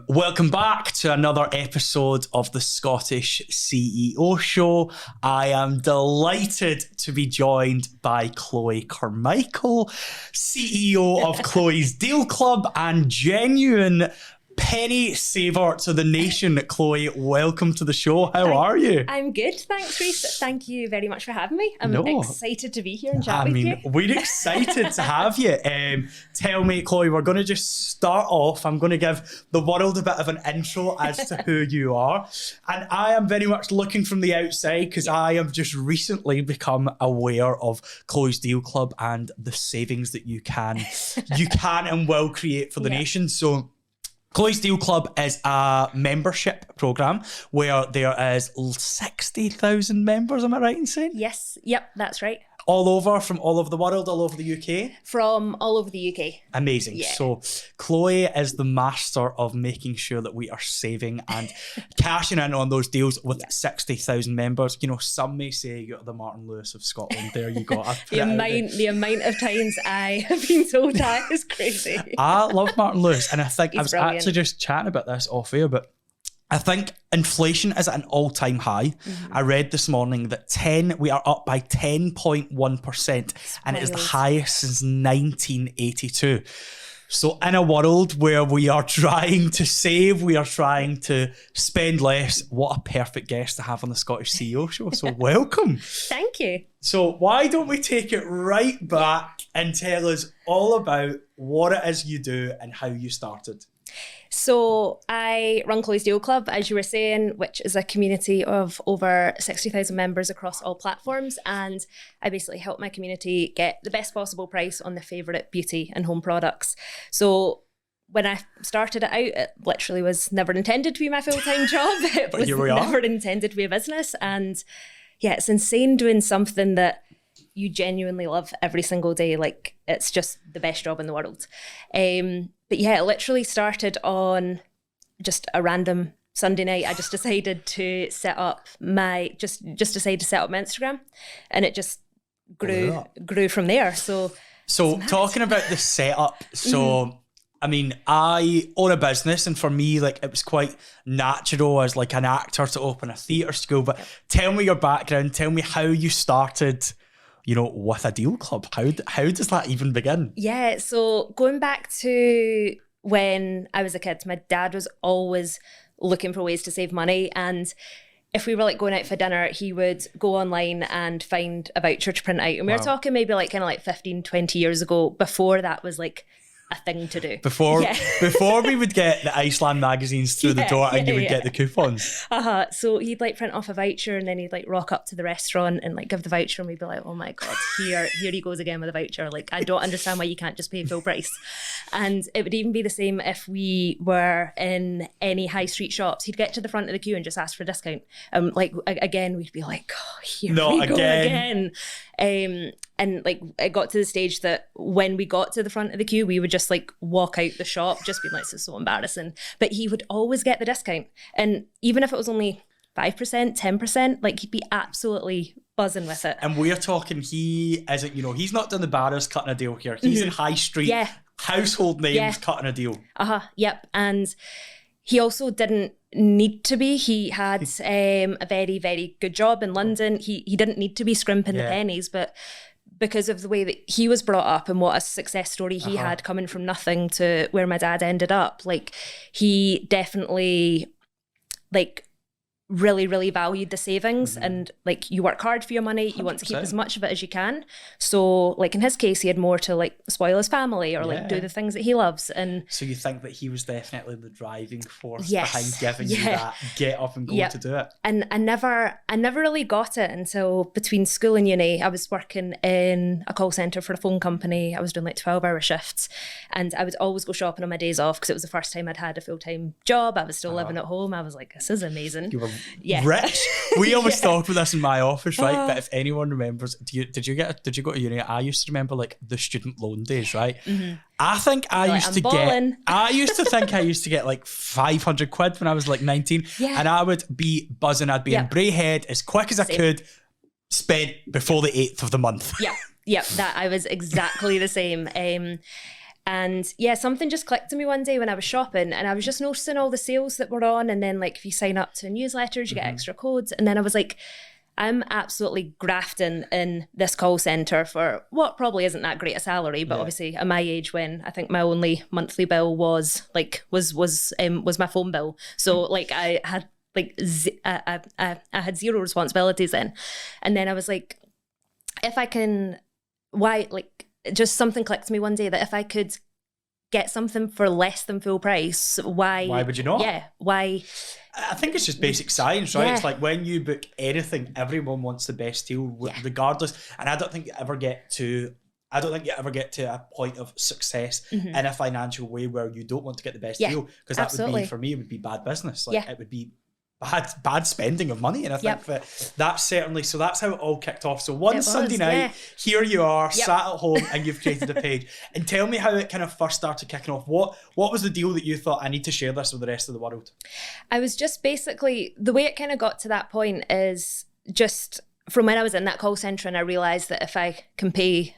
Welcome back to another episode of the Scottish CEO Show. I am delighted to be joined by Chloe Carmichael, CEO of Chloe's Deal Club and genuine penny saver to the nation. Chloe, welcome to the show. How are you? I'm good, thanks, Reece. Thank you very much for having me. I'm excited to be here and chat with you. We're excited to have you. Tell me, Chloe, we're going to just start off. I'm going to give the world a bit of an intro as to who you are. And I am very much looking from the outside because I have just recently become aware of Chloe's Deal Club and the savings that you can and will create for the nation. So Chloe's Deal Club is a membership program where there is 60,000 members, am I right in saying? Yes, yep, that's right. From all over the world, all over the UK? From all over the UK. Amazing. Yeah. So Chloe is the master of making sure that we are saving and cashing in on those deals with 60,000 members. You know, some may say you're the Martin Lewis of Scotland. There you go. The amount of times I have been told that is crazy. I love Martin Lewis, and I think I was brilliant. actually just chatting about this off air, but I think inflation is at an all-time high. Mm-hmm. I read this morning that we are up by 10.1%, and it is the highest since 1982. So in a world where we are trying to save, we are trying to spend less, what a perfect guest to have on the Scottish CEO Show. So welcome. Thank you. So why don't we take it right back and tell us all about what it is you do and how you started? So I run Chloe's Deal Club, as you were saying, which is a community of over 60,000 members across all platforms. And I basically help my community get the best possible price on their favourite beauty and home products. So when I started it out, it literally was never intended to be my full-time job. It was never intended to be a business. And yeah, it's insane doing something that you genuinely love every single day. Like, it's just the best job in the world. But yeah, it literally started on just a random Sunday night. I just decided to set up my Instagram, and it just grew from there. So talking about the setup, I mean, I own a business, and for me, like, it was quite natural as like an actor to open a theatre school. But tell me your background. Tell me how you started, you know, with a deal club. How does that even begin? Yeah, so going back to when I was a kid, my dad was always looking for ways to save money. And if we were like going out for dinner, he would go online and find a voucher to print out. And we were talking maybe like kind of like 15, 20 years ago, before that was like a thing to do. Before we would get the Iceland magazines through the door and you would get the coupons. So he'd like print off a voucher, and then he'd like rock up to the restaurant and like give the voucher, and we'd be like, oh my God, here he goes again with a voucher. Like, I don't understand why you can't just pay full price. And it would even be the same if we were in any high street shops. He'd get to the front of the queue and just ask for a discount. Like, again, we'd be like, oh, here we go again. And like, it got to the stage that when we got to the front of the queue, we would just like walk out the shop, just being like, this is so embarrassing. But he would always get the discount. And even if it was only 5%, 10%, like, he'd be absolutely buzzing with it. And we're talking, he isn't, you know, he's not doing the bars cutting a deal here. He's in high street, household names cutting a deal. Yep. And he also didn't need to be. He had a very, very good job in London. He didn't need to be scrimping the pennies, but because of the way that he was brought up and what a success story he had coming from nothing to where my dad ended up, like, he definitely like really, really valued the savings. And like, you work hard for your money, you 100%. Want to keep as much of it as you can. So like, in his case, he had more to like spoil his family or like do the things that he loves. And so you think that he was definitely the driving force behind giving you that get up and go to do it. And I never really got it until between school and uni. I was working in a call centre for a phone company. I was doing like 12-hour shifts, and I would always go shopping on my days off because it was the first time I'd had a full-time job. I was still living at home. I was like, this is amazing. You were rich. We always talked about this in my office, right? But if anyone remembers, did you go to uni? I used to remember like the student loan days, right? I think I used to think I used to get like 500 quid when I was like 19, and I would be buzzing. I'd be in Braehead as quick as I could, spent before the 8th of the month. That I was exactly the same. And yeah, something just clicked to me one day when I was shopping, and I was just noticing all the sales that were on. And then like if you sign up to newsletters, you get extra codes. And then I was like, I'm absolutely grafting in this call center for what probably isn't that great a salary, but obviously at my age, when I think my only monthly bill was my phone bill. So like I had I had zero responsibilities then. And then I was like, if I can, just something clicked to me one day that if I could get something for less than full price, why would you not? Yeah, why? I think it's just basic science, right? Yeah. It's like when you book anything, everyone wants the best deal, regardless. And I don't think you ever get to a point of success in a financial way where you don't want to get the best deal, because that would be, for me, it would be bad business. Like it would be bad spending of money. And I think that's certainly, so that's how it all kicked off. So one Sunday night, here you are, sat at home, and you've created a page. And tell me how it kind of first started kicking off. What was the deal that you thought, I need to share this with the rest of the world? I was just basically, the way it kind of got to that point is just from when I was in that call centre, and I realised that if I can pay,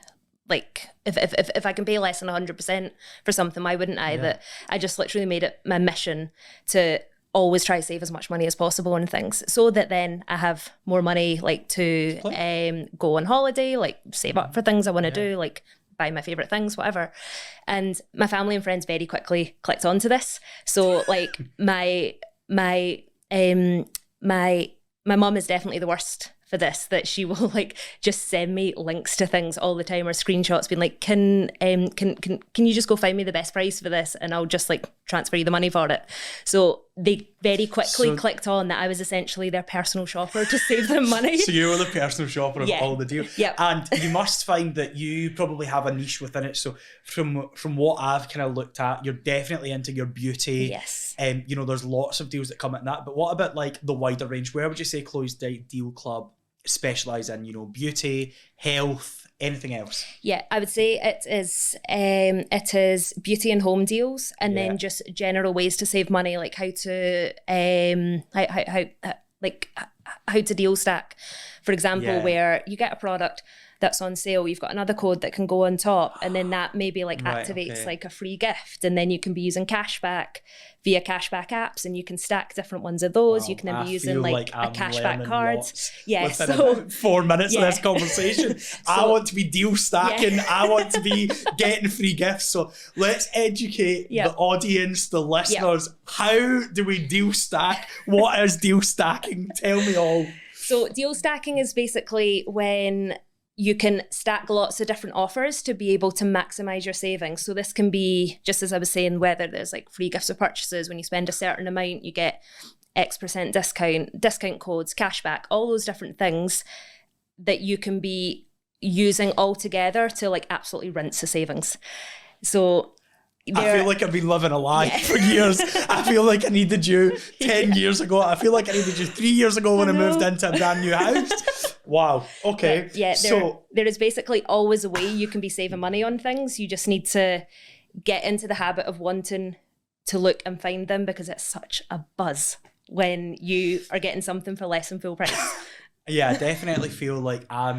like if I can pay less than 100% for something, why wouldn't I? That I just literally made it my mission to always try to save as much money as possible on things, so that then I have more money like to go on holiday, like save up for things I want to do, like buy my favourite things, whatever. And my family and friends very quickly clicked onto this. So like my mum is definitely the worst for this, that she will like just send me links to things all the time, or screenshots being like, can you just go find me the best price for this, and I'll just like transfer you the money for it. So they very quickly clicked on that I was essentially their personal shopper to save them money. So you were the personal shopper of all the deals. Yep. And you must find that you probably have a niche within it. So from what I've kind of looked at, you're definitely into your beauty. Yes. You know, there's lots of deals that come at that. But what about like the wider range? Where would you say Chloe's Deal Club specialise in, you know, beauty, health, anything else? Yeah, I would say it is beauty and home deals, and then just general ways to save money, like how to how to deal stack, for example, where you get a product that's on sale, you've got another code that can go on top, and then that maybe like activates like a free gift, and then you can be using cashback via cashback apps, and you can stack different ones of those. You can then be using like a cashback card. Yeah, so 4 minutes of this conversation. So, I want to be deal stacking. I want to be getting free gifts. So let's educate the audience, the listeners. How do we deal stack? What is deal stacking? Tell me all. So deal stacking is basically when you can stack lots of different offers to be able to maximize your savings. So this can be, just as I was saying, whether there's like free gifts or purchases. When you spend a certain amount, you get X% discount codes, cashback, all those different things that you can be using all together to like absolutely rinse the savings. So I feel like I've been living a lie for years. I feel like I needed you 10 years ago. I feel like I needed you 3 years ago when I moved into a brand new house. Wow. Okay. There is basically always a way you can be saving money on things. You just need to get into the habit of wanting to look and find them, because it's such a buzz when you are getting something for less than full price. Yeah, I definitely feel like I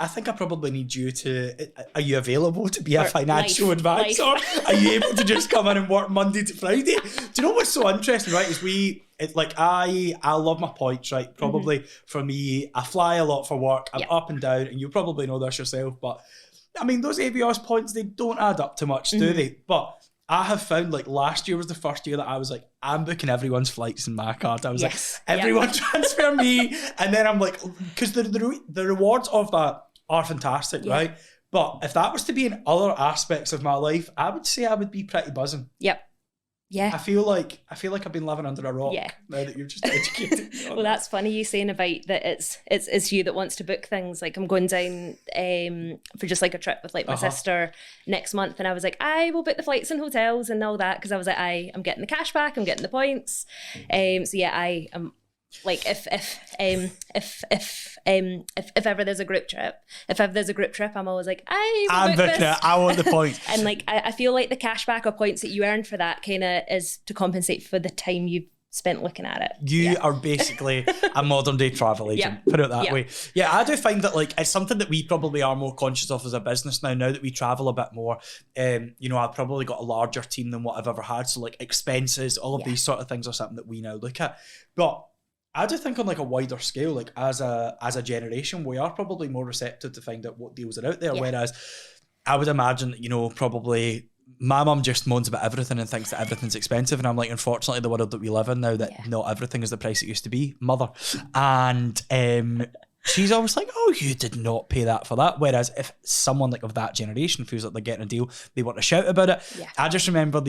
think I probably need you to, are you available to be a financial advisor? Are you able to just come in and work Monday to Friday? Do you know what's so interesting, right, is I love my points, right? Probably for me, I fly a lot for work. I'm up and down, and you probably know this yourself, but I mean, those AVRs points, they don't add up to much, do they? But I have found, like, last year was the first year that I was like, I'm booking everyone's flights in my card. I was like, everyone transfer me. And then I'm like, because the rewards of that are fantastic, right? But if that was to be in other aspects of my life, I would say I would be pretty buzzing. Yep. Yeah. I feel like I've been living under a rock now that you've just educated me on Well, that's funny you saying about that it's you that wants to book things. Like I'm going down for just like a trip with like my sister next month, and I was like, I will book the flights and hotels and all that, because I was like, I'm getting the cash back, I'm getting the points. So yeah, I am like if ever there's a group trip, I'm always like, I'm booking it. I want the points. And like I feel like the cashback or points that you earn for that kind of is to compensate for the time you've spent looking at it. You are basically a modern day travel agent, put it that way. Yeah, I do find that like it's something that we probably are more conscious of as a business now that we travel a bit more. You know, I've probably got a larger team than what I've ever had. So like expenses, all of these sort of things are something that we now look at. But I do think on like a wider scale, like as a generation, we are probably more receptive to find out what deals are out there. Whereas I would imagine, you know, probably my mum just moans about everything and thinks that everything's expensive. And I'm like, unfortunately, the world that we live in now, that not everything is the price it used to be, mother. And she's always like, oh, you did not pay that for that. Whereas if someone like of that generation feels like they're getting a deal, they want to shout about it. Yeah. I just remember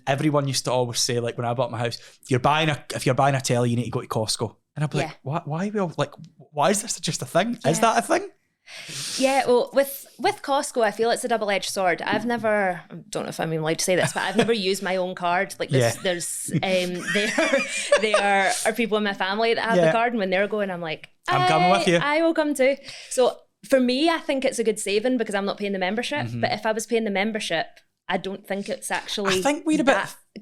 everyone used to always say, like when I bought my house, if you're buying a telly, you need to go to Costco. And I'd be like, why are we all like, why is this just a thing? Yeah. Is that a thing? Yeah, well, with Costco, I feel it's a double-edged sword. I don't know if I'm even allowed to say this, but I've never used my own card. Like there are people in my family that have the card, and when they're going, I'm like, I'm coming with you. I will come too. So for me, I think it's a good saving because I'm not paying the membership. But if I was paying the membership, I don't think it's actually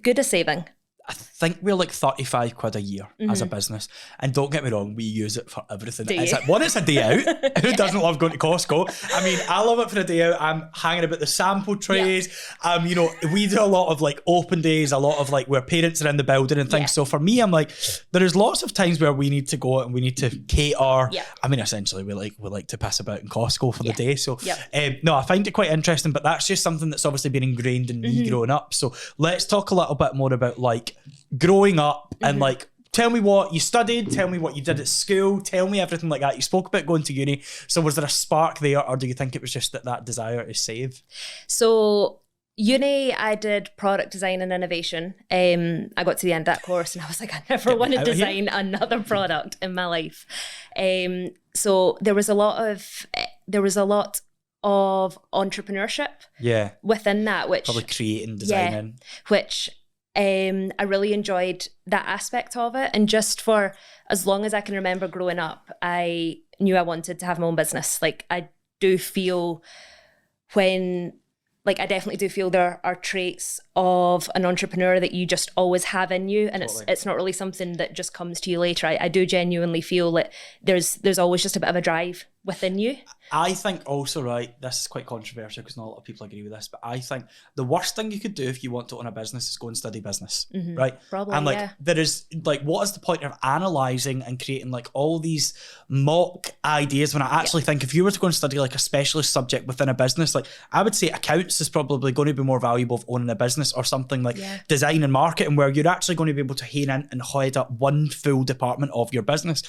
good a saving. I think we're like 35 quid a year as a business. And don't get me wrong, we use it for everything. It's like, one, it's a day out. Who doesn't love going to Costco? I mean, I love it for a day out. I'm hanging about the sample trays. You know, we do a lot of like open days, a lot of like where parents are in the building and things. So for me, I'm like, there is lots of times where we need to go out and we need to cater. I mean, essentially we like to pass about in Costco for the day. So no, I find it quite interesting, but that's just something that's obviously been ingrained in me growing up. So let's talk a little bit more about like growing up and like tell me what you studied, tell me what you did at school, tell me everything like that. You spoke about going to uni, so was there a spark there, or do you think it was just that desire to save? So uni, I did product design and innovation. I got to the end of that course and I was like, I never want to design another product in my life. So there was a lot of entrepreneurship within that, which probably creating, designing, which I really enjoyed that aspect of it. And just for as long as I can remember growing up, I knew I wanted to have my own business. Like I definitely do feel there are traits of an entrepreneur that you just always have in you, and it's not really something that just comes to you later. I do genuinely feel that there's always just a bit of a drive within you. I think also, right, this is quite controversial because not a lot of people agree with this, but I think the worst thing you could do if you want to own a business is go and study business, right? Probably, and like there is like, what is the point of analysing and creating like all these mock ideas when I actually think if you were to go and study like a specialist subject within a business, like I would say accounts is probably going to be more valuable of owning a business, or something like design and marketing, where you're actually going to be able to hone in and head up one full department of your business.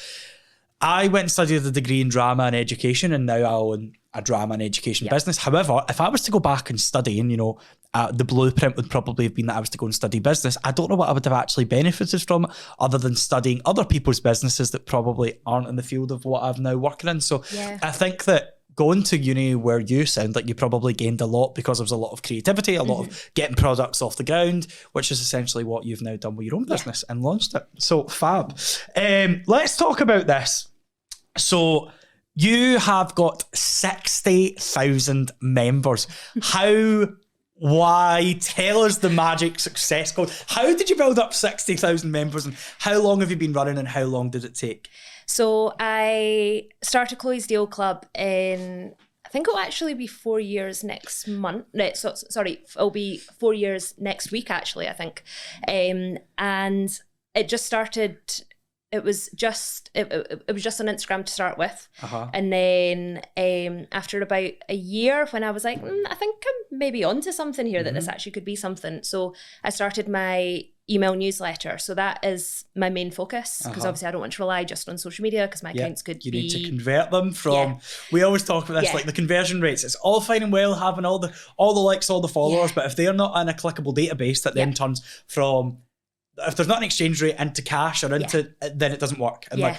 I went and studied a degree in drama and education, and now I own a drama and education business. However, if I was to go back and study, and the blueprint would probably have been that I was to go and study business, I don't know what I would have actually benefited from other than studying other people's businesses that probably aren't in the field of what I'm now working in. So I think that going to uni where you sound like you probably gained a lot, because there was a lot of creativity, a lot of getting products off the ground, which is essentially what you've now done with your own business and launched it. So fab. Let's talk about this. So you have got 60,000 members. Why? Tell us the magic success code. How did you build up 60,000 members, and how long have you been running, and how long did it take? So I started Chloe's Deal Club in, I think it'll actually be 4 years next month. No, sorry, it'll be 4 years next week, actually, I think. And it just started, it was just on Instagram to start with. And then after about a year, when I was like, I think I'm maybe onto something here, that this actually could be something. So I started my email newsletter. So that is my main focus, because obviously I don't want to rely just on social media, because my accounts could be... You need to convert them from... We always talk about this, like the conversion rates. It's all fine and well having all the likes, all the followers, but if they're not in a clickable database that then turns from... If there's not an exchange rate into cash or into, then it doesn't work. And like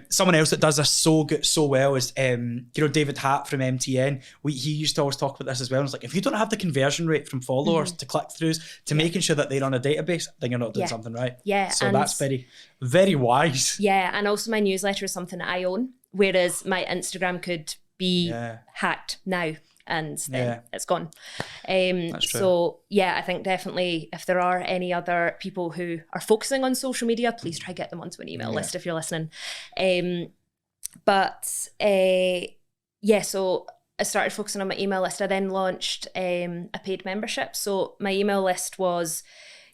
someone else that does this so well is David Hatt from MTN. He used to always talk about this as well. And it's like, if you don't have the conversion rate from followers to click-throughs to making sure that they're on a database, then you're not doing something right. So that's very, very wise. Yeah, and also my newsletter is something that I own, whereas my Instagram could be hacked now. and then it's gone. That's true. So yeah, I think definitely if there are any other people who are focusing on social media, please try get them onto an email list if you're listening. So I started focusing on my email list. I then launched a paid membership. So my email list was,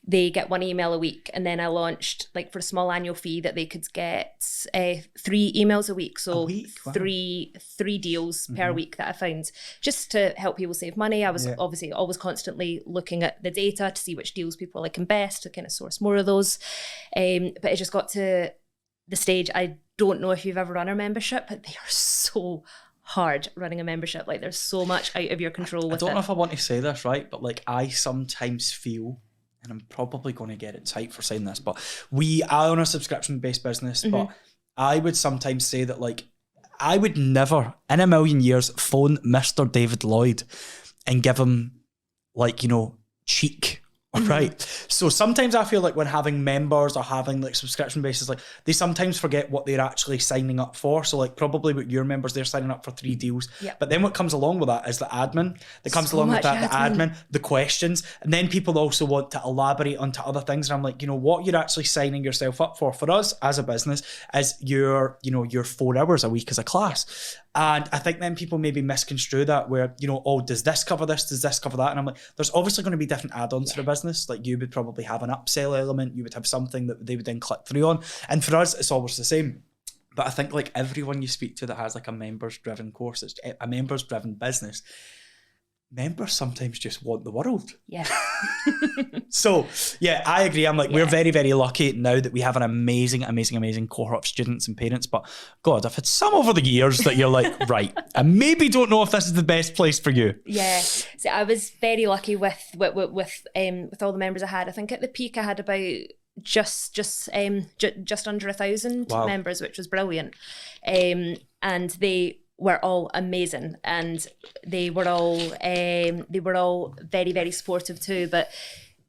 they get 1 email a week, and then I launched, like, for a small annual fee, that they could get 3 emails a week. So Wow. three deals per week that I found, just to help people save money. I was obviously always constantly looking at the data to see which deals people are liking best, to kind of source more of those. But it just got to the stage, I don't know if you've ever run a membership, but they are so hard running a membership. Like, there's so much out of your control with it. I don't know if I want to say this, right, but like, I sometimes feel, and I'm probably going to get it tight for saying this, but I own a subscription-based business, but I would sometimes say that, like, I would never in a million years phone Mr. David Lloyd and give him, like, you know, cheek. Right. So sometimes I feel like when having members or having like subscription bases, like, they sometimes forget what they're actually signing up for. So like, probably with your members, they're signing up for 3 deals. Yep. But then what comes along with that is the admin that comes along with that, the admin, the questions. And then people also want to elaborate onto other things. And I'm like, you know, what you're actually signing yourself up for us as a business is your 4 hours a week as a class. And I think then people maybe misconstrue that, where, you know, oh, does this cover this? Does this cover that? And I'm like, there's obviously going to be different add-ons to the business. Like, you would probably have an upsell element. You would have something that they would then click through on. And for us, it's always the same. But I think, like, everyone you speak to that has like a members-driven course, it's a members-driven business, members sometimes just want the world. Yeah. So, yeah, I agree. I'm like, we're very, very lucky now that we have an amazing, amazing, amazing cohort of students and parents. But God, I've had some over the years that you're like, right, I maybe don't know if this is the best place for you. Yeah. So I was very lucky with all the members I had. I think at the peak I had about just under 1,000 members, which was brilliant. And they were all amazing, and they were all very, very supportive too. But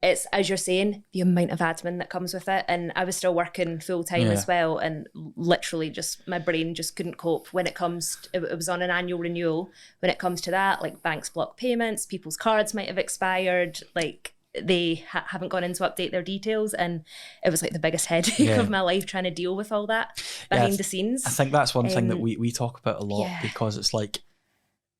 it's, as you're saying, the amount of admin that comes with it. And I was still working full time as well, and literally just my brain just couldn't cope when it comes it was on an annual renewal. When it comes to that, like, banks block payments, people's cards might have expired, like, they haven't gone in to update their details, and it was like the biggest headache of my life, trying to deal with all that behind the scenes. I think that's one thing that we talk about a lot, because it's like,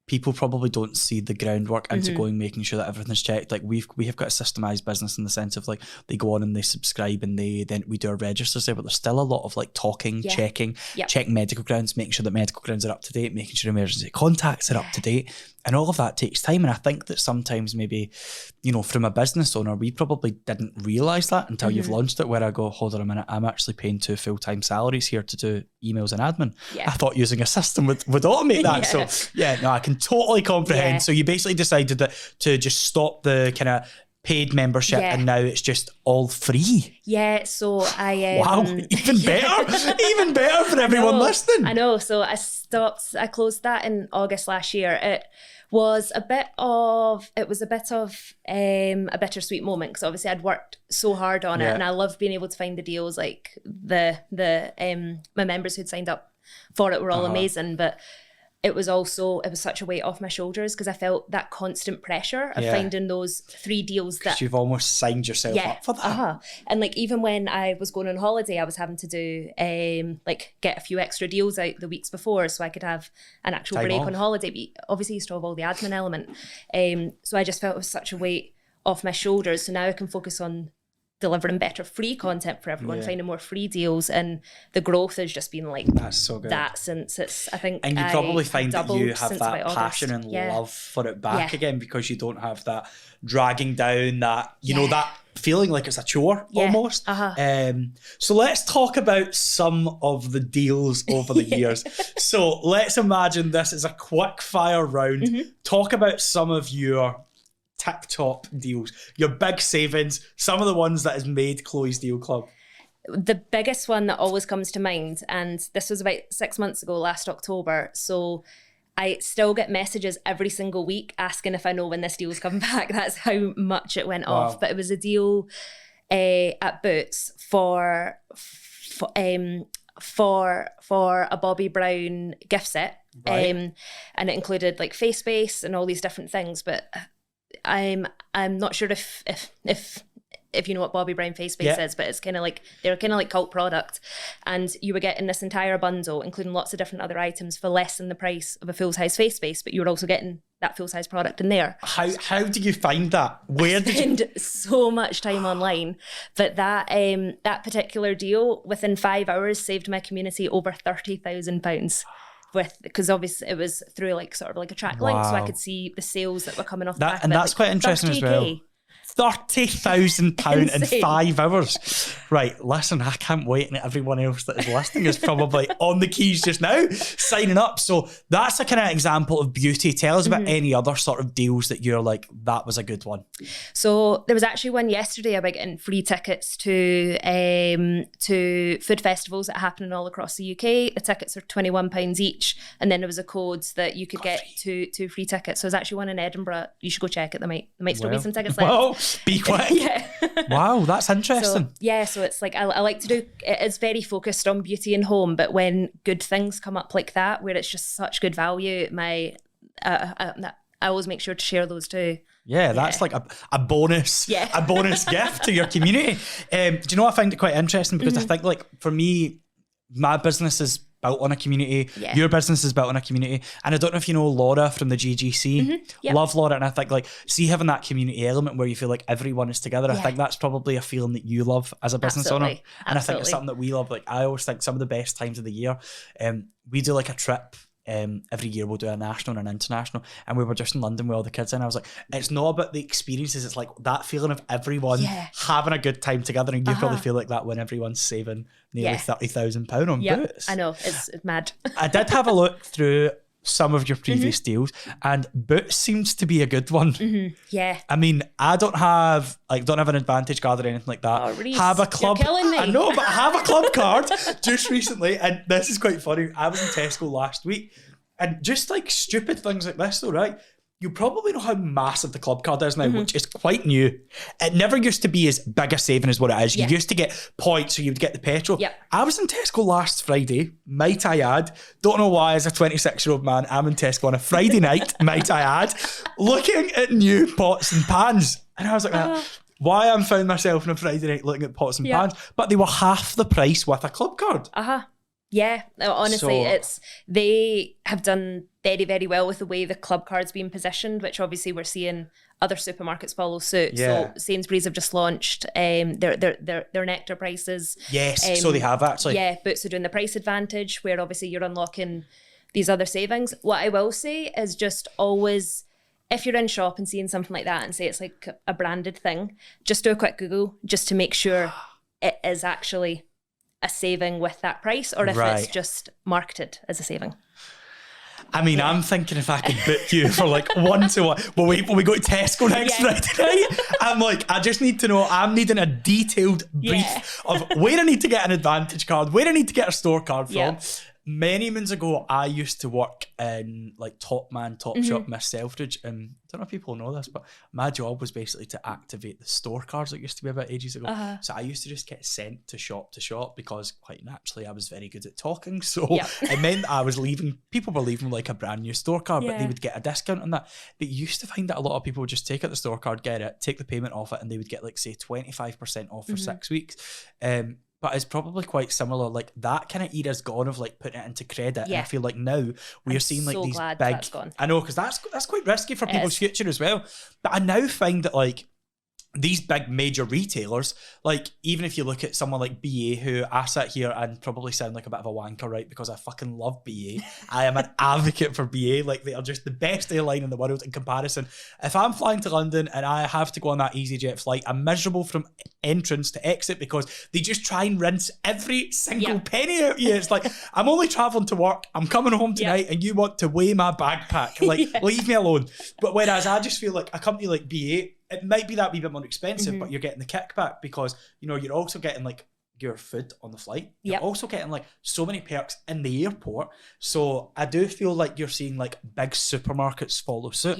people probably don't see the groundwork into going, making sure that everything's checked. Like, we have got a systemized business in the sense of, like, they go on and they subscribe, and then we do our registers there, but there's still a lot of, like, talking, checking, checking medical grounds, making sure that medical grounds are up to date, making sure emergency contacts are up to date. And all of that takes time. And I think that sometimes maybe, you know, from a business owner, we probably didn't realise that until you've launched it, where I go, hold on a minute, I'm actually paying 2 full-time salaries here to do emails and admin. I thought using a system would automate that. So I can totally comprehend. So you basically decided that to just stop the kind of paid membership, and now it's just all free. So I wow, even better for everyone listening. I know. So I closed that in August last year. It was a bit of a bittersweet moment, because obviously I'd worked so hard on it, and I love being able to find the deals. Like, my members who'd signed up for it were all amazing, but it was such a weight off my shoulders, because I felt that constant pressure of finding those 3 deals that you've almost signed yourself up for that. And like, even when I was going on holiday, I was having to do like, get a few extra deals out the weeks before, so I could have an actual break on holiday. But obviously you still have all the admin element. So I just felt it was such a weight off my shoulders. So now I can focus on delivering better free content for everyone, finding more free deals, and the growth has just been like that's so good. That since it's, I think, and you probably find that you have that passion and love for it back again, because you don't have that dragging down, that you know, that feeling like it's a chore almost. So let's talk about some of the deals over the years. So let's imagine this is a quick fire round. Talk about some of your tip-top deals, your big savings, some of the ones that has made Chloe's Deal Club. The biggest one that always comes to mind, and this was about 6 months ago, last October, so I still get messages every single week asking if I know when this deal's coming back. That's how much it went off. But it was a deal at Boots for a Bobby Brown gift set. Right. And it included like face base and all these different things. But I'm not sure if you know what Bobby Brown face base is, but it's kind of like, they're kind of like cult product, and you were getting this entire bundle, including lots of different other items, for less than the price of a full size face base, but you were also getting that full size product in there. How did you find that? Where did you spend so much time online? But that particular deal within 5 hours saved my community over £30,000. Because obviously it was through like sort of like a track link, so I could see the sales that were coming off the back and of it. that's quite interesting as well. £30,000 in 5 hours. Right, listen, I can't wait, and everyone else that is listening is probably on the keys just now, signing up. So that's a kind of example of beauty. Tell us about any other sort of deals that you're like, that was a good one. So there was actually one yesterday about getting free tickets to food festivals that are happening all across the UK. The tickets are £21 each, and then there was a code that you could get two free tickets. So there's actually one in Edinburgh. You should go check it. There might still be some tickets left. Well, be quick. Yeah. Wow, that's interesting. So it's like, I like to do, it's very focused on beauty and home, but when good things come up like that, where it's just such good value, I always make sure to share those too. Yeah, that's like a bonus, a bonus gift to your community. Do you know, I find it quite interesting because I think, like, for me, my business is built on a community. Your business is built on a community. And I don't know if you know Laura from the GGC. Love Laura. And I think, like, see, having that community element where you feel like everyone is together, I think that's probably a feeling that you love as a business owner. And I think it's something that we love. Like, I always think some of the best times of the year, we do like a trip. Every year we'll do a national and an international, and we were just in London with all the kids, and I was like, it's not about the experiences, it's like that feeling of everyone having a good time together, and you probably feel like that when everyone's saving nearly £30,000 on boots. I know, it's mad. I did have a look through some of your previous deals, and boots seems to be a good one. I mean, I don't have an advantage card or anything like that. Oh, Reece, have a club. you're killing me. I know, but I have a club card just recently, and this is quite funny. I was in Tesco last week, and just like stupid things like this though, right? You probably know how massive the club card is now, which is quite new. It never used to be as big a saving as what it is. You used to get points, so you would get the petrol. I was in Tesco last Friday, might I add. Don't know why, as a 26-year-old man, I'm in Tesco on a Friday night, might I add, looking at new pots and pans. And I was like, why I'm found myself on a Friday night looking at pots and pans? But they were half the price with a club card. Yeah, honestly, they have done very, very well with the way the club card's been positioned, which obviously we're seeing other supermarkets follow suit. So Sainsbury's have just launched their Nectar prices. Yes, so they have actually. Yeah, Boots are doing the price advantage, where obviously you're unlocking these other savings. What I will say is just always, if you're in shop and seeing something like that and say it's like a branded thing, just do a quick Google just to make sure it is actually a saving with that price, or if it's just marketed as a saving. I mean, I'm thinking if I could book you for like 1-to-1. When we go to Tesco next Friday night, I'm like, I just need to know, I'm needing a detailed brief of where I need to get an advantage card, where I need to get a store card from. Many moons ago, I used to work in like Top Shop, Miss Selfridge, and I don't know if people know this, but my job was basically to activate the store cards that used to be about ages ago. So I used to just get sent to shop because quite naturally I was very good at talking. So it meant that people were leaving like a brand new store card, but they would get a discount on that. But you used to find that a lot of people would just take out the store card, get it, take the payment off it, and they would get like say 25% off for 6 weeks. But it's probably quite similar. Like that kind of era's gone of like putting it into credit. And I feel like now we're seeing like these big. That's gone. I know, because that's quite risky for people's future as well. But I now find that like these big major retailers, like even if you look at someone like BA, who I sit here and probably sound like a bit of a wanker, right? Because I fucking love BA. I am an advocate for BA. Like they are just the best airline in the world in comparison. If I'm flying to London and I have to go on that EasyJet flight, I'm miserable from entrance to exit because they just try and rinse every single penny out of you. It's like, I'm only traveling to work, I'm coming home tonight and you want to weigh my backpack. Like, leave me alone. But whereas I just feel like a company like BA, it might be that wee bit more expensive, but you're getting the kickback because, you know, you're also getting like your food on the flight. You're also getting like so many perks in the airport. So I do feel like you're seeing like big supermarkets follow suit.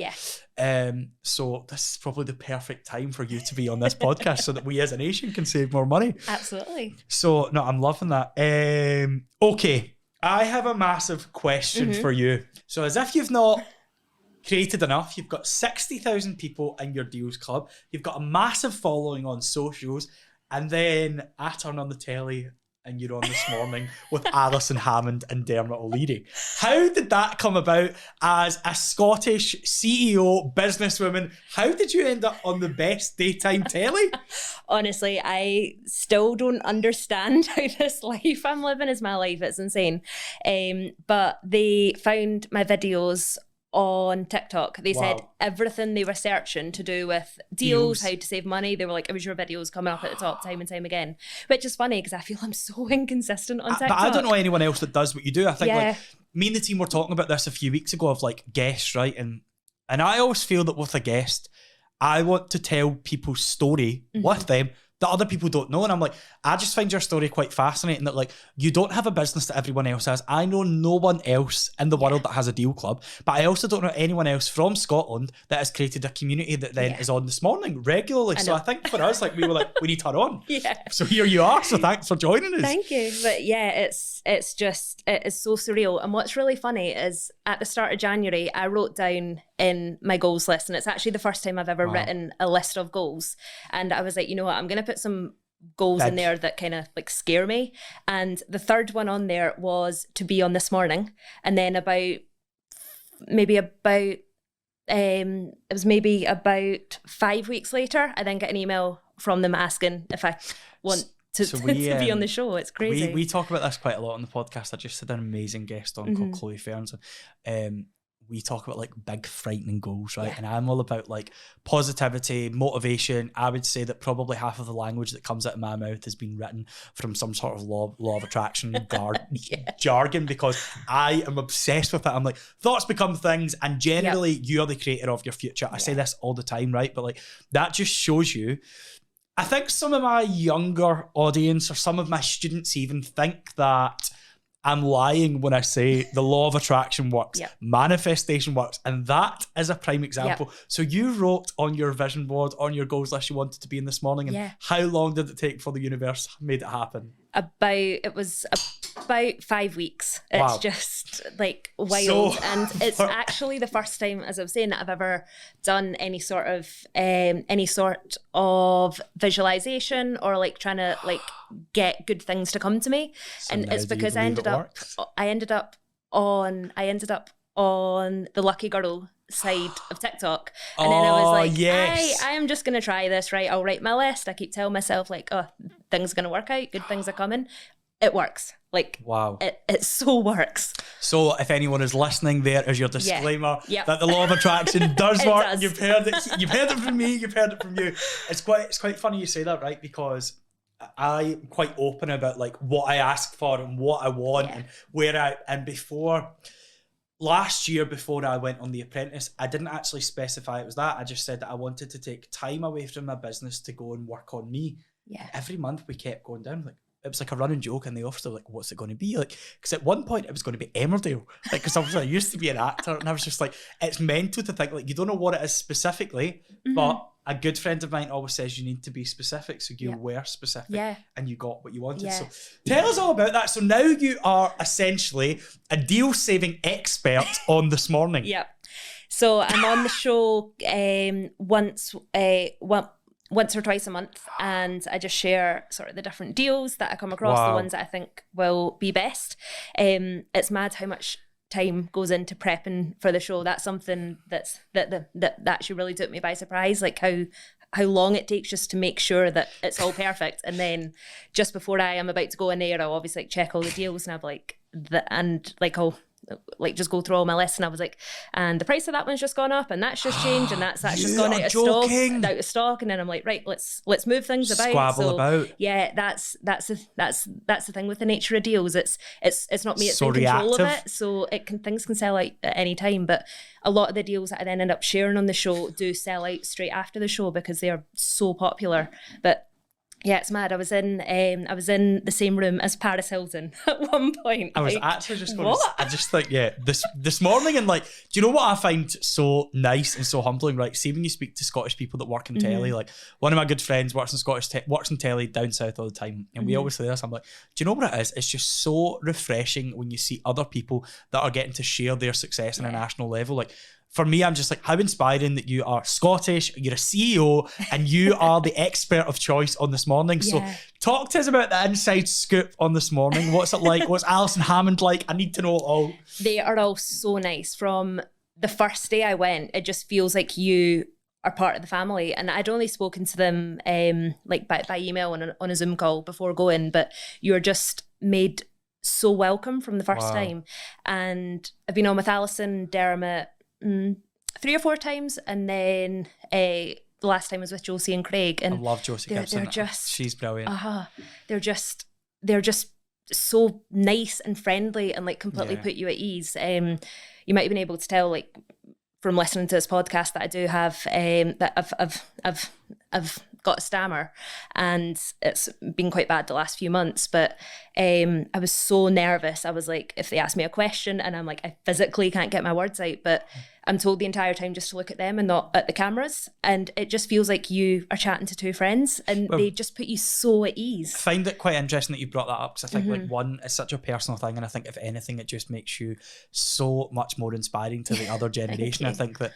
So this is probably the perfect time for you to be on this podcast so that we as a nation can save more money. Absolutely. So no, I'm loving that. Okay. I have a massive question for you. So as if you've not created enough, you've got 60,000 people in your deals club, you've got a massive following on socials, and then I turn on the telly and you're on This Morning with Alison Hammond and Dermot O'Leary. How did that come about as a Scottish CEO, businesswoman? How did you end up on the best daytime telly? Honestly, I still don't understand how this life I'm living is my life. It's insane. But they found my videos on TikTok. They said everything they were searching to do with deals, how to save money. They were like, it was your videos coming up at the top time and time again, which is funny because I feel I'm so inconsistent on TikTok. But I don't know anyone else that does what you do. I think like me and the team were talking about this a few weeks ago of like guests, right? And I always feel that with a guest, I want to tell people's story with them that other people don't know. And I'm like, I just find your story quite fascinating that like, you don't have a business that everyone else has. I know no one else in the world that has a deal club, but I also don't know anyone else from Scotland that has created a community that then is on This Morning regularly. So I think for us, like we were like, we need her on. So here you are. So thanks for joining us. Thank you. But yeah, it is so surreal. And what's really funny is at the start of January, I wrote down in my goals list, and it's actually the first time I've ever written a list of goals. And I was like, you know what, I'm going to put some goals in there that kind of like scare me. And the third one on there was to be on This Morning. And then it was maybe about 5 weeks later, I then get an email from them asking if I want to be on the show. It's crazy. We talk about this quite a lot on the podcast. I just had an amazing guest on called Chloe Ferns. We talk about like big frightening goals, right? And I'm all about like positivity, motivation. I would say that probably half of the language that comes out of my mouth has been written from some sort of law of attraction jargon, because I am obsessed with it. I'm like, thoughts become things, and generally you are the creator of your future. I say this all the time, right? But like that just shows you. I think some of my younger audience or some of my students even think that I'm lying when I say the law of attraction works, manifestation works, and that is a prime example. So you wrote on your vision board, on your goals list, you wanted to be in This Morning, and how long did it take for the universe made it happen? It was about 5 weeks. It's just like wild. And it's actually the first time, as I was saying, that I've ever done any sort of visualization or like trying to like get good things to come to me. So and it's because I ended up on the lucky girl side of TikTok, and then I was like, I am just gonna try this, right? I'll write my list. I keep telling myself like, oh, things are gonna work out, good things are coming. It works. Like, it so works. So if anyone is listening, there is your disclaimer that the law of attraction does work. Does. You've heard it from me, you've heard it from you. It's quite funny you say that, right? Because I'm quite open about like what I ask for and what I want and before last year, before I went on The Apprentice, I didn't actually specify it was that. I just said that I wanted to take time away from my business to go and work on me. Every month we kept going down. Like, it was like a running joke in the office. Like, what's it going to be? Like, because at one point it was going to be Emmerdale. Like, because I used to be an actor, and I was just like, it's mental to think like you don't know what it is specifically, but a good friend of mine always says you need to be specific, so you were specific and you got what you wanted. So tell us all about that. So now you are essentially a deal-saving expert on This Morning. So I'm on the show once or twice a month, and I just share sort of the different deals that I come across, the ones that I think will be best. It's mad how much time goes into prepping for the show. That's something that actually really took me by surprise, like how long it takes just to make sure that it's all perfect. And then just before I am about to go in there, I'll obviously like check all the deals, and I'm like, I'll like just go through all my lists, and I was like, and the price of that one's just gone up, and that's just changed, and that's just gone out of stock, and then I'm like, right, let's move things about. Squabble about. Yeah, that's the thing with the nature of deals. It's not me, it's so in control of it, so things can sell out at any time. But a lot of the deals that I then end up sharing on the show do sell out straight after the show because they are so popular. But Yeah, it's mad. I was in the same room as Paris Hilton at one point. I was actually just going to, I just think, this morning, and like, do you know what I find so nice and so humbling, right? See, when you speak to Scottish people that work in telly, like one of my good friends works in works in telly down south all the time, and we always say this, I'm like, do you know what it is? It's just so refreshing when you see other people that are getting to share their success on a national level. Like, for me, I'm just like, how inspiring that you are Scottish, you're a CEO, and you are the expert of choice on This Morning. So talk to us about the inside scoop on This Morning. What's it like? What's Alison Hammond like? I need to know it all. They are all so nice. From the first day I went, it just feels like you are part of the family. And I'd only spoken to them like by email on a Zoom call before going, but you're just made so welcome from the first time. And I've been on with Alison, Dermot, 3 or 4 times, and then the last time was with Josie and Craig. And I love Josie Gibson. They're just, she's brilliant. They're just so nice and friendly and like completely put you at ease. You might have been able to tell, like, from listening to this podcast, that I do have that I've got a stammer, and it's been quite bad the last few months. But I was so nervous. I was like, if they ask me a question and I'm like, I physically can't get my words out, but I'm told the entire time just to look at them and not at the cameras, and it just feels like you are chatting to 2 friends, and they just put you so at ease. I find it quite interesting that you brought that up, because I think like, one, it's such a personal thing, and I think if anything, it just makes you so much more inspiring to the other generation. I think that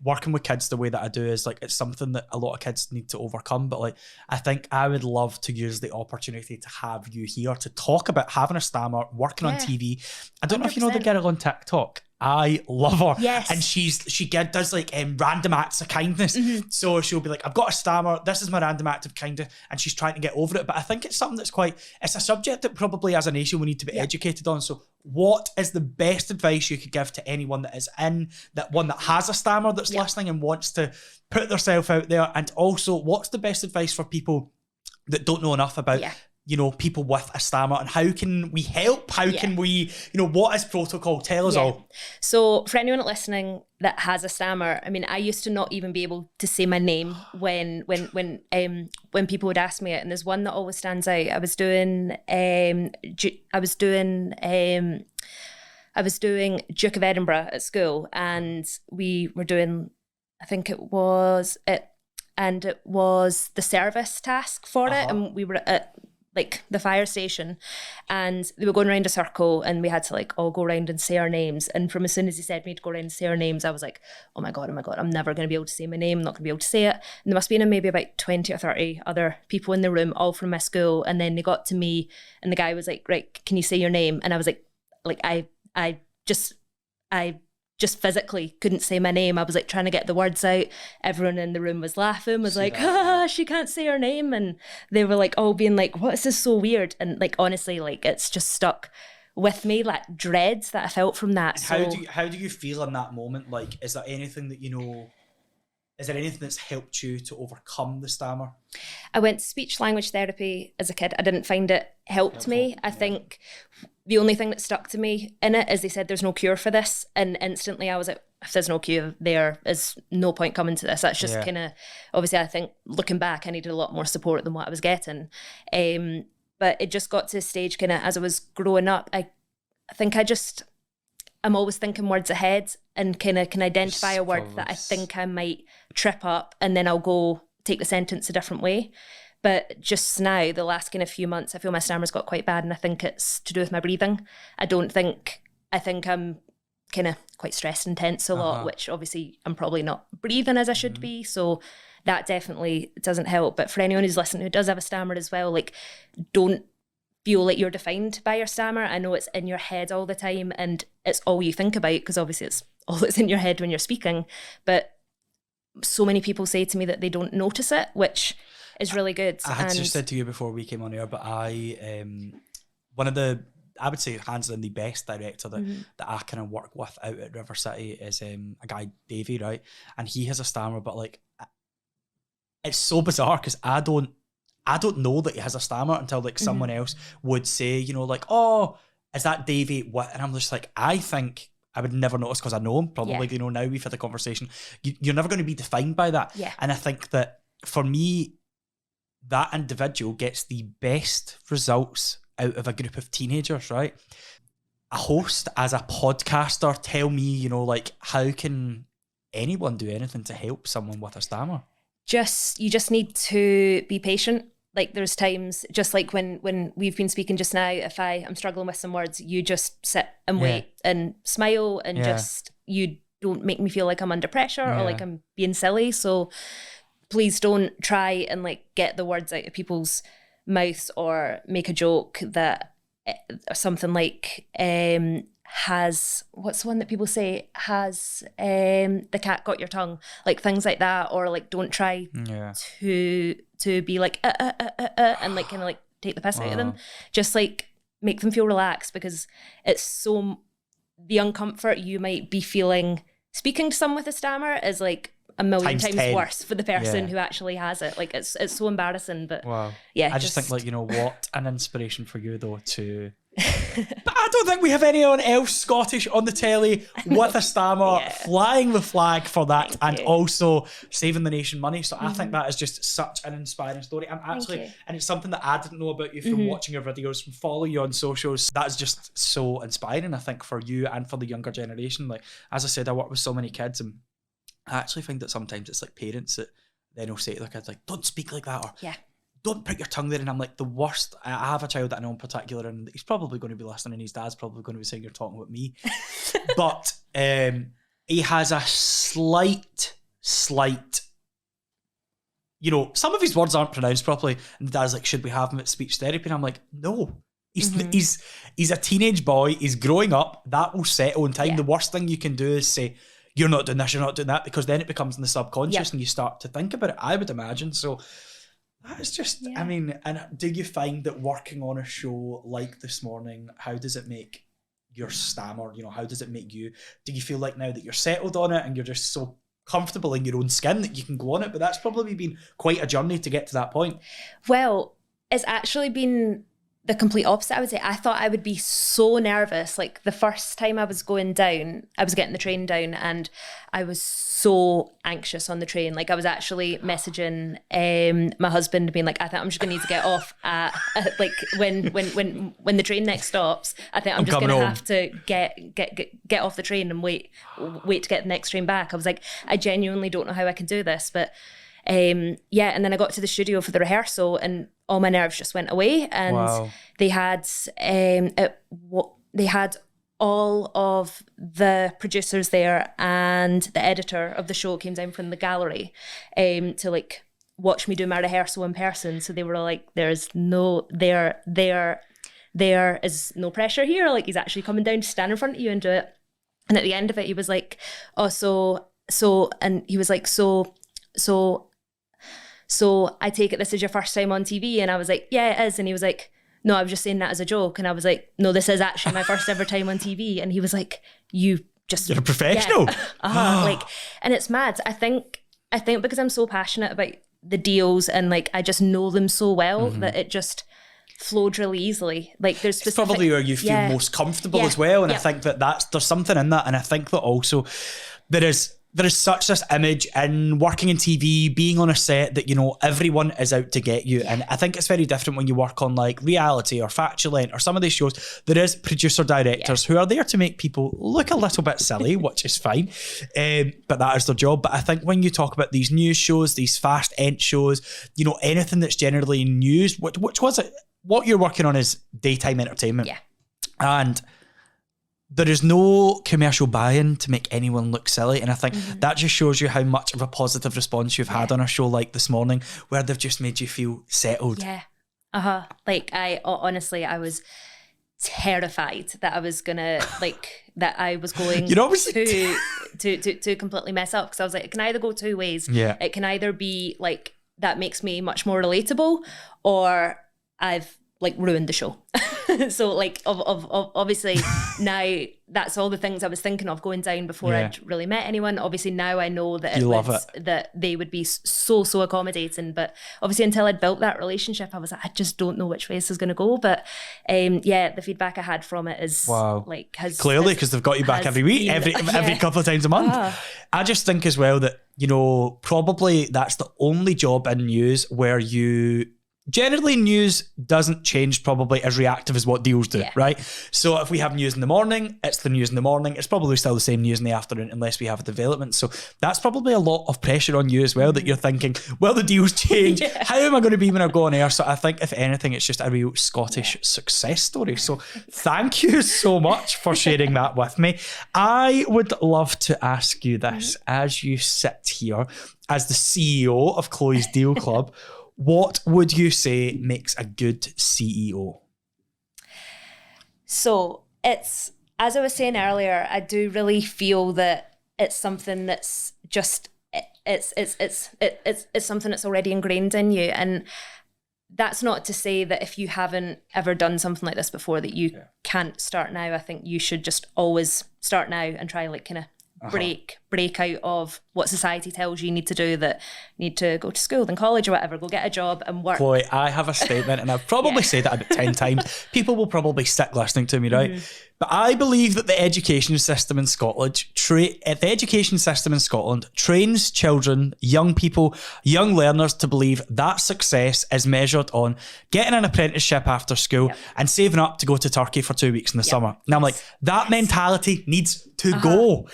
working with kids the way that I do is like, it's something that a lot of kids need to overcome. But like, I think I would love to use the opportunity to have you here to talk about having a stammer, working on TV. I don't know if you know the girl on TikTok. I love her. Yes. And she does like random acts of kindness. So she'll be like, I've got a stammer, this is my random act of kindness, and she's trying to get over it. But I think it's something that's it's a subject that probably as a nation we need to be educated on. So what is the best advice you could give to anyone that is that has a stammer that's listening and wants to put themselves out there? And also, what's the best advice for people that don't know enough about people with a stammer, and how can we help? How can we, what is protocol? Tell us all. So for anyone listening that has a stammer, I mean, I used to not even be able to say my name when people would ask me it. And there's one that always stands out. I was doing Duke of Edinburgh at school, and we were doing, I think it was the service task for it, and we were at like the fire station, and they were going around a circle, and we had to like all go around and say our names. And from as soon as he said me to go around and say our names, I was like, oh my god, I'm never going to be able to say my name. I'm not going to be able to say it. And there must have been maybe about 20 or 30 other people in the room, all from my school. And then they got to me, and the guy was like, right, can you say your name? And I was like I just physically couldn't say my name. I was like trying to get the words out. Everyone in the room was laughing, was like, she can't say her name. And they were like all being like, what is this so weird? And like, honestly, like it's just stuck with me, like dreads that I felt from that. How do you feel in that moment? Like, is there anything that is there anything that's helped you to overcome the stammer? I went to speech language therapy as a kid. I didn't find it helped me. I think the only thing that stuck to me in it is they said there's no cure for this. And instantly I was like, if there's no cure, there is no point coming to this. That's just kind of, obviously I think looking back, I needed a lot more support than what I was getting. But it just got to a stage kind of as I was growing up, I think I'm always thinking words ahead and kind of can identify a word that I think I might trip up, and then I'll go take the sentence a different way. But just now, the last kind of few months, I feel my stammer's got quite bad, and I think it's to do with my breathing. I think I'm kind of quite stressed and tense a lot, which obviously I'm probably not breathing as I should be. So that definitely doesn't help. But for anyone who's listening who does have a stammer as well, like, don't feel like you're defined by your stammer. I know it's in your head all the time, and it's all you think about, because obviously it's all that's in your head when you're speaking. But so many people say to me that they don't notice it, which is really good. I had just said to you before we came on air, but I would say hands down the best director that I kind of work with out at River City is a guy, Davey, right? And he has a stammer, but like, it's so bizarre because I don't know that he has a stammer until like someone else would say, like, oh, is that Davey? What? And I'm just like, I think I would never notice because I know him. Probably, now we've had the conversation. You're never going to be defined by that. Yeah. And I think that for me, that individual gets the best results out of a group of teenagers, right? A host, as a podcaster, tell me, you know, like, how can anyone do anything to help someone with a stammer? You just need to be patient. Like, there's times, just like when we've been speaking just now, if I'm struggling with some words, you just sit and wait and smile and just, you don't make me feel like I'm under pressure or like I'm being silly. So please don't try and like get the words out of people's mouths or make a joke that something like has, what's the one that people say, has the cat got your tongue, like things like that, or like don't try to be like and like kind of like take the piss out of them. Just like make them feel relaxed, because it's so, the uncomfort you might be feeling speaking to someone with a stammer is like a million times worse for the person who actually has it. Like it's so embarrassing, but I just think, like, you know, what an inspiration for you though to but I don't think we have anyone else Scottish on the telly with a stammer flying the flag for that and also saving the nation money. So I think that is just such an inspiring story. I'm actually, and it's something that I didn't know about you from watching your videos, from following you on socials. That's just so inspiring, I think, for you and for the younger generation. Like, as I said, I work with so many kids, and I actually think that sometimes it's like parents that then will say to their kids, like, don't speak like that, or don't put your tongue there. And I'm like, the worst. I have a child that I know in particular, and he's probably going to be listening, and his dad's probably going to be saying you're talking about me. But he has a slight, you know, some of his words aren't pronounced properly, and the dad's like, should we have him at speech therapy? And I'm like, no. He's a teenage boy, he's growing up, that will settle in time. The worst thing you can do is say, you're not doing this, you're not doing that, because then it becomes in the subconscious and you start to think about it, I would imagine. So that's just, I mean, and do you find that working on a show like This Morning, how does it make your stammer, you know, how does it make you? Do you feel like now that you're settled on it and you're just so comfortable in your own skin that you can go on it? But that's probably been quite a journey to get to that point. Well, it's actually been the complete opposite, I would say. I thought I would be so nervous. Like the first time I was going down, I was getting the train down, and I was so anxious on the train. Like I was actually messaging my husband, being like, I think I'm just gonna need to get off at like when the train next stops. I think I'm just gonna have to get off the train and wait to get the next train back. I was like, I genuinely don't know how I can do this, but and then I got to the studio for the rehearsal, and all my nerves just went away. And they had all of the producers there, and the editor of the show came down from the gallery to like watch me do my rehearsal in person. So they were like, there is no pressure here. Like, he's actually coming down to stand in front of you and do it. And at the end of it, he was like, oh, and he was like, so I take it this is your first time on TV? And I was like, yeah, it is. And he was like, no, I was just saying that as a joke. And I was like, no, this is actually my first ever time on TV. And he was like, you're a professional. Like, and it's mad. I think because I'm so passionate about the deals and like I just know them so well that it just flowed really easily. Like there's specific, it's probably where you feel most comfortable as well. And I think there's something in that. And I think that also there is such this image in working in TV, being on a set, that, you know, everyone is out to get you. And I think it's very different when you work on like reality or Factualent or some of these shows. There is producer directors who are there to make people look a little bit silly, which is fine. But that is their job. But I think when you talk about these news shows, these fast ent shows, you know, anything that's generally news, which was it? What you're working on is daytime entertainment. Yeah. And there is no commercial buy-in to make anyone look silly. And I think that just shows you how much of a positive response you've had on a show like This Morning, where they've just made you feel settled. Yeah. Like I was terrified that I was gonna that I was going to completely mess up, because I was like, it can either go two ways. Yeah. It can either be like that makes me much more relatable, or I've like ruined the show. So like obviously now that's all the things I was thinking of going down before I'd really met anyone. Obviously now I know that that they would be so accommodating, but obviously until I'd built that relationship, I was like, I just don't know which way this is going to go. But the feedback I had from it is like clearly, because they've got you back every week, every couple of times a month. I just think as well that, you know, probably that's the only job in news where you generally news doesn't change probably as reactive as what deals do, right? So if we have news in the morning, it's the news in the morning. It's probably still the same news in the afternoon unless we have a development. So that's probably a lot of pressure on you as well, that you're thinking, well, the deals change. How am I going to be when I go on air? So I think if anything, it's just a real Scottish success story. So thank you so much for sharing that with me. I would love to ask you this, as you sit here as the CEO of Chloe's Deal Club, what would you say makes a good CEO? So it's, as I was saying earlier, I do really feel that it's something that's just, it's something that's already ingrained in you. And that's not to say that if you haven't ever done something like this before that you can't start now. I think you should just always start now and try like kind of break out of what society tells you need to do, that you need to go to school and college or whatever, go get a job and work. Chloe, I have a statement, and I've probably said it about 10 times. People will probably sick listening to me, right? But I believe that the education system in Scotland, trains children, young people, young learners to believe that success is measured on getting an apprenticeship after school and saving up to go to Turkey for 2 weeks in the summer. Now I'm like, that mentality needs to go.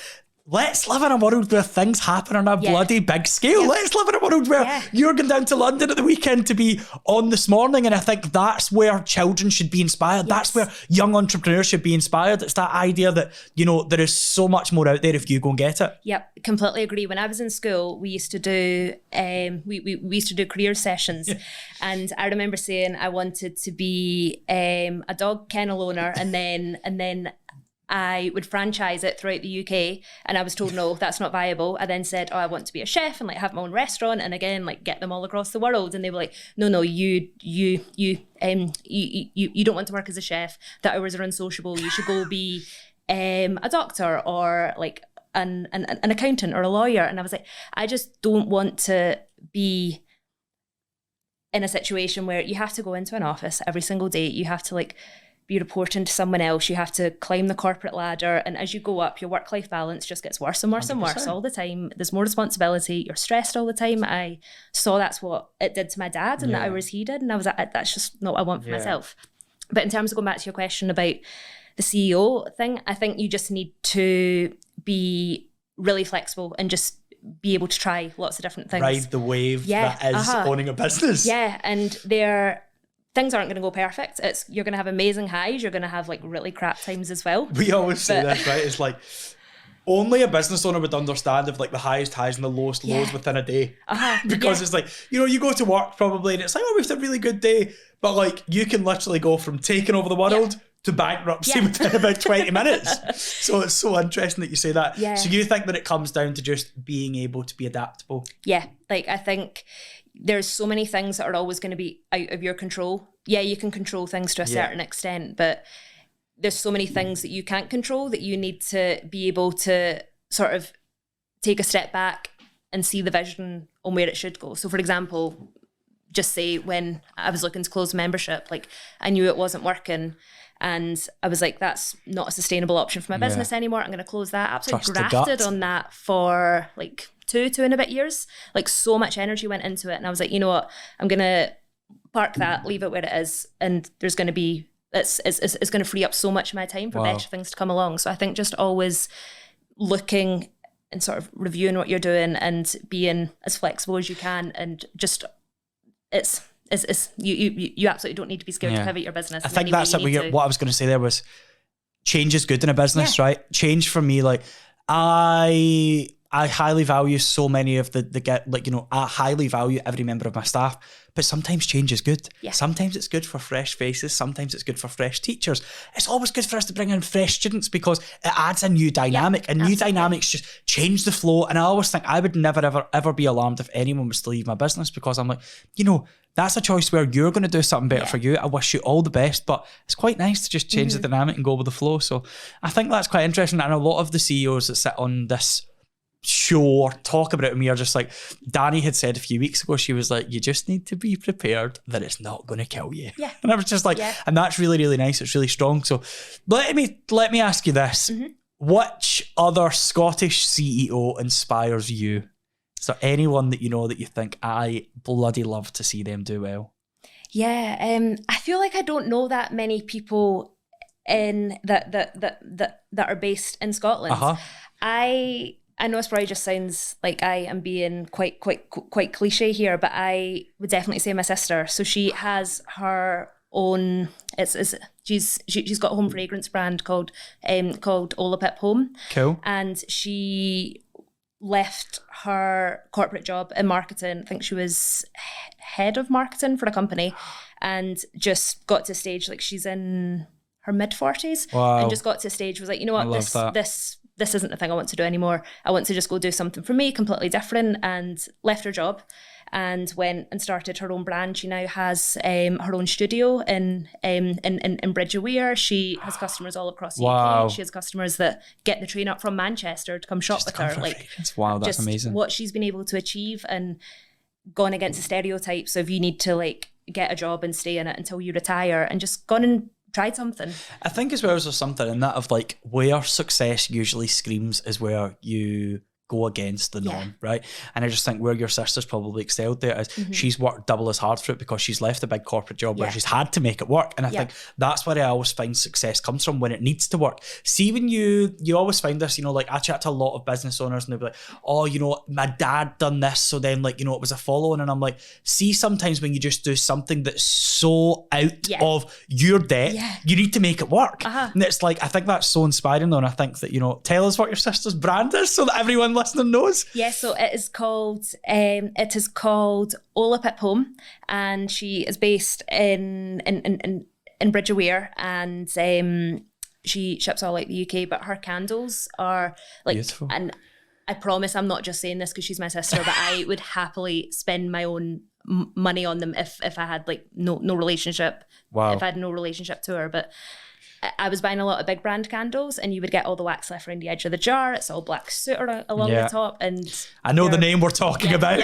Let's live in a world where things happen on a bloody big scale. Let's live in a world where you're going down to London at the weekend to be on This Morning. And I think that's where children should be inspired. That's where young entrepreneurs should be inspired. It's that idea that, you know, there is so much more out there if you go and get it. Yep, completely agree. When I was in school, we used to do we used to do career sessions. And I remember saying I wanted to be a dog kennel owner, and then I would franchise it throughout the UK, and I was told no, that's not viable. I then said, I want to be a chef and like have my own restaurant, and again like get them all across the world. And they were like, no, you don't want to work as a chef. The hours are unsociable. You should go be a doctor or like an accountant or a lawyer. And I was like, I just don't want to be in a situation where you have to go into an office every single day. You have to like be reporting to someone else, you have to climb the corporate ladder, and as you go up, your work-life balance just gets worse and worse 100%. And worse all the time. There's more responsibility, you're stressed all the time. I saw that's what it did to my dad and the hours he did, and I was like, that's just not what I want for myself. But in terms of going back to your question about the CEO thing, I think you just need to be really flexible and just be able to try lots of different things. Ride the wave that is owning a business. Yeah, and things aren't going to go perfect. You're going to have amazing highs. You're going to have like really crap times as well. We always say this, right? It's like only a business owner would understand of like the highest highs and the lowest lows within a day. Because it's like, you know, you go to work probably and it's like, oh, we've had a really good day. But like you can literally go from taking over the world to bankruptcy within about 20 minutes. So it's so interesting that you say that. So you think that it comes down to just being able to be adaptable? Yeah, like I think there's so many things that are always going to be out of your control. Yeah, you can control things to a certain extent, but there's so many things that you can't control that you need to be able to sort of take a step back and see the vision on where it should go. So for example, just say when I was looking to close membership, like I knew it wasn't working, and I was like, that's not a sustainable option for my business anymore. I'm going to close that. Absolutely grafted on that for like two and a bit years. Like so much energy went into it. And I was like, you know what? I'm going to park that, leave it where it is. And there's going to be, it's going to free up so much of my time for better things to come along. So I think just always looking and sort of reviewing what you're doing and being as flexible as you can, and just you absolutely don't need to be scared to pivot your business. I think that's what I was going to say there was change is good in a business, right? Change for me, like I highly value so many of I highly value every member of my staff, but sometimes change is good. Sometimes it's good for fresh faces. Sometimes it's good for fresh teachers. It's always good for us to bring in fresh students because it adds a new dynamic, and new dynamics just change the flow. And I always think I would never, ever, ever be alarmed if anyone was to leave my business, because I'm like, you know, that's a choice where you're going to do something better for you. I wish you all the best, but it's quite nice to just change the dynamic and go with the flow. So I think that's quite interesting. And a lot of the CEOs that sit on this show or talk about it with me are just like, Danny had said a few weeks ago, she was like, you just need to be prepared that it's not going to kill you. Yeah. And I was just like, and that's really, really nice. It's really strong. So let me ask you this. Which other Scottish CEO inspires you? Is there anyone that you know that you think, I bloody love to see them do well? Yeah, I feel like I don't know that many people in that are based in Scotland. I know this probably just sounds like I am being quite cliche here, but I would definitely say my sister. So she has her own. She's got a home fragrance brand called Olapip Home. Cool. And she left her corporate job in marketing. I think she was head of marketing for a company, and just got to a stage, like she's in her mid-40s. Wow. And just got to a stage, was like, you know what, this isn't the thing I want to do anymore. I want to just go do something for me, completely different, and left her job and went and started her own brand. She now has her own studio in Bridge of Weir. She has customers all across the UK. She has customers that get the train up from Manchester to come shop with her. Like, wow, that's amazing. What she's been able to achieve, and gone against the stereotypes of you need to like get a job and stay in it until you retire, and just gone and tried something. I think as well as there's something in that of like where success usually screams is where you go against the norm, right? And I just think where your sister's probably excelled there is she's worked double as hard for it, because she's left a big corporate job where she's had to make it work. And I think that's where I always find success comes from, when it needs to work. See, when you always find this, you know, like I chat to a lot of business owners and they'll be like, oh, you know, my dad done this, so then like, you know, it was a following. And I'm like, see, sometimes when you just do something that's so out of your depth, you need to make it work. And it's like, I think that's so inspiring though. And I think that, you know, tell us what your sister's brand is so that everyone listening knows. Yeah, so it is called Olapip Home, and she is based in Bridge of Weir, and she ships all like the UK, but her candles are like beautiful. And I promise I'm not just saying this because she's my sister, but I would happily spend my own money on them if I had like no relationship. If I had no relationship to her. But I was buying a lot of big brand candles, and you would get all the wax left around the edge of the jar. It's all black soot along the top, and I know the name we're talking about.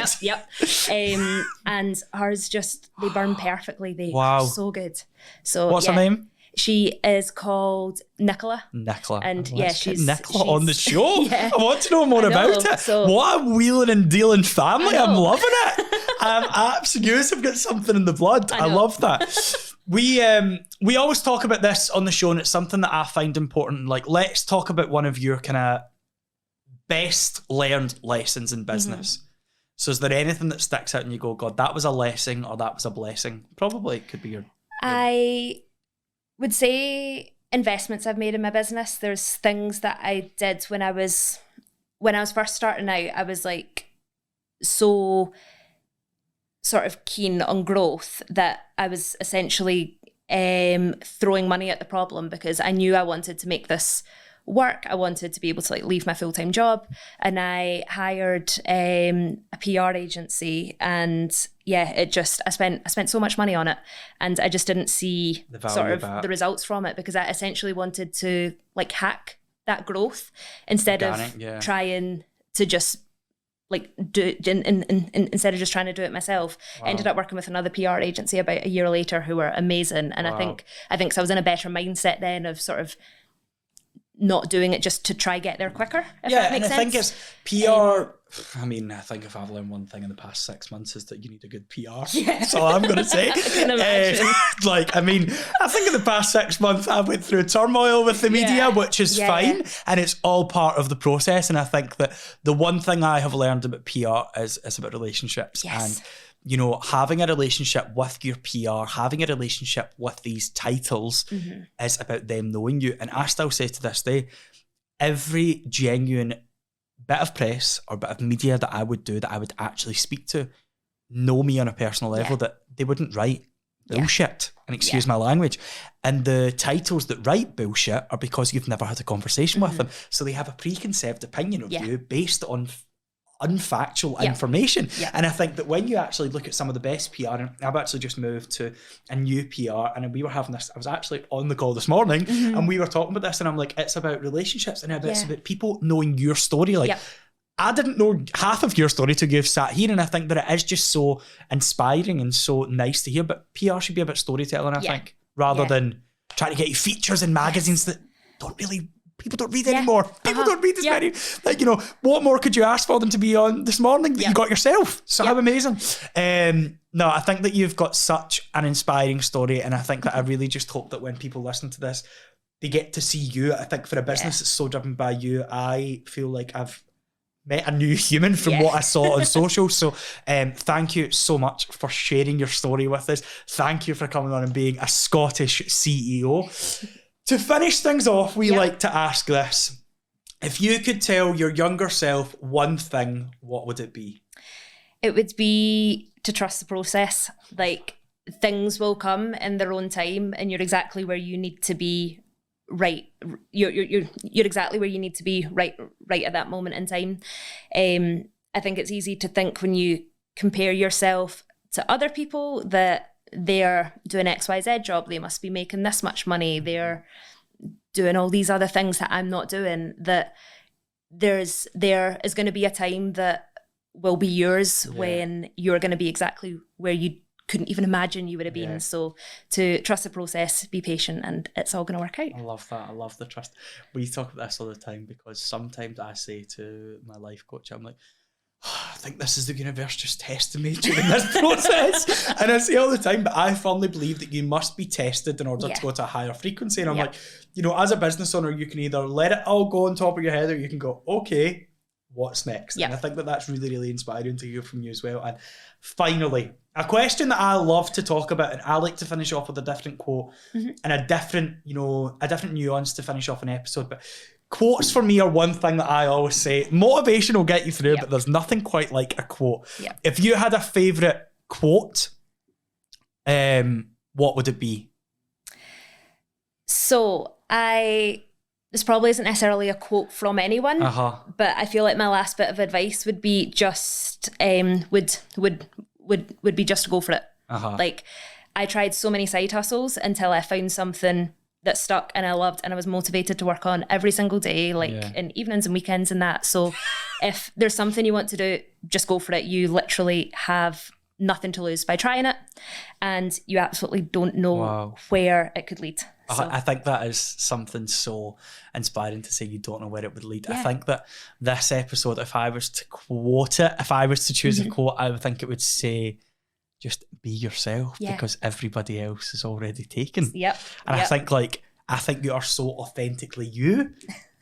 And hers just, they burn perfectly. They are so good. So what's her name? She is called Nicola. And she's Nicola on the show. I want to know more about it. So, what a wheeling and dealing family. I'm loving it. I'm absolutely, I've got something in the blood. I love that. We always talk about this on the show, and it's something that I find important. Like, let's talk about one of your kind of best learned lessons in business. So is there anything that sticks out and you go, God, that was a lesson, or that was a blessing? Probably could be your... I would say investments I've made in my business. There's things that I did when I was first starting out. I was like so sort of keen on growth that I was essentially throwing money at the problem, because I knew I wanted to make this work. I wanted to be able to like leave my full-time job, and I hired a PR agency, and it just I spent so much money on it, and I just didn't see the results from it, because I essentially wanted to like hack that growth instead of trying to just like do it instead of just trying to do it myself. I ended up working with another PR agency about a year later who were amazing, and I think so I was in a better mindset then of sort of not doing it just to try get there quicker, if that makes sense. I think it's PR. I mean, I think if I've learned one thing in the past 6 months is that you need a good PR. So I'm going to say. I can imagine. I think in the past 6 months I went through turmoil with the media, which is fine, and it's all part of the process. And I think that the one thing I have learned about PR is about relationships. And you know, having a relationship with your PR, having a relationship with these titles is about them knowing you. And I still say to this day, every genuine bit of press or bit of media that I would do, that I would actually speak to, know me on a personal level, that they wouldn't write bullshit, and excuse my language. And the titles that write bullshit are because you've never had a conversation with them. So they have a preconceived opinion of you based on unfactual information. And I think that when you actually look at some of the best PR, and I've actually just moved to a new PR, and we were having this, I was actually on the call this morning and we were talking about this, and I'm like, it's about relationships and it's about people knowing your story. Like, I didn't know half of your story till you've sat here, and I think that it is just so inspiring and so nice to hear. But PR should be about storytelling, I think, rather than trying to get you features in magazines that people don't read anymore. People don't read as many. Like, you know, what more could you ask for them to be on this morning that you got yourself? So how amazing. No, I think that you've got such an inspiring story, and I think that I really just hope that when people listen to this, they get to see you. I think for a business that's so driven by you, I feel like I've met a new human from what I saw on social. So thank you so much for sharing your story with us. Thank you for coming on and being a Scottish CEO. To finish things off, we like to ask this. If you could tell your younger self one thing, what would it be? It would be to trust the process. Like, things will come in their own time, and you're exactly where you need to be right. You're exactly where you need to be right at that moment in time. I think it's easy to think when you compare yourself to other people that they're doing XYZ job, they must be making this much money, they're doing all these other things that I'm not doing, that there is going to be a time that will be yours when you're going to be exactly where you couldn't even imagine you would have been. So to trust the process, be patient, and it's all going to work out. I love that. I love the trust. We talk about this all the time, because sometimes I say to my life coach, I'm like, I think this is the universe just testing me during this process. And I say all the time, but I firmly believe that you must be tested in order to go to a higher frequency. And I'm like, you know, as a business owner, you can either let it all go on top of your head, or you can go, okay, what's next? And I think that that's really, really inspiring to hear from you as well. And finally, a question that I love to talk about, and I like to finish off with a different quote and a different nuance to finish off an episode. But quotes for me are one thing that I always say. Motivation will get you through, but there's nothing quite like a quote. If you had a favourite quote, what would it be? So this probably isn't necessarily a quote from anyone, but I feel like my last bit of advice would be just would be just to go for it. Like, I tried so many side hustles until I found something that stuck and I loved and I was motivated to work on every single day, like in evenings and weekends and that. So if there's something you want to do, just go for it. You literally have nothing to lose by trying it, and you absolutely don't know where it could lead. So. I think that is something so inspiring to say you don't know where it would lead. I think that this episode, if I was to quote it, if I was to choose a quote, I would think it would say, just be yourself, because everybody else is already taken. And I think you are so authentically you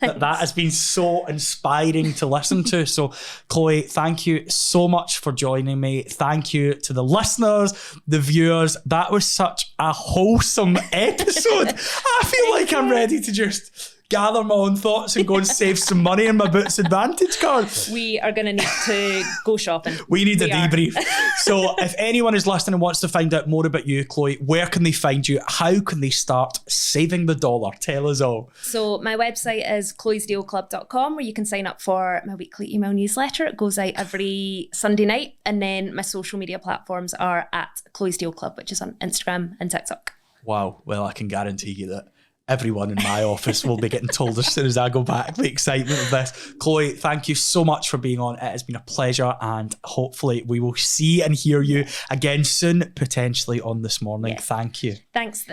that has been so inspiring to listen to. So Chloe, thank you so much for joining me. Thank you to the listeners, the viewers. That was such a wholesome episode. I feel like I'm ready to just gather my own thoughts and go and save some money in my Boots Advantage card. We are going to need to go shopping. We need a debrief. So if anyone is listening and wants to find out more about you, Chloe, where can they find you? How can they start saving the dollar? Tell us all. So my website is chloesdealclub.com, where you can sign up for my weekly email newsletter. It goes out every Sunday night. And then my social media platforms are at Chloe's Deal Club, which is on Instagram and TikTok. Wow. Well, I can guarantee you that everyone in my office will be getting told as soon as I go back the excitement of this. Chloe, thank you so much for being on. It has been a pleasure, and hopefully we will see and hear you again soon, potentially on This Morning. Thank you. Thanks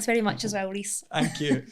very much as well, Reese. Thank you.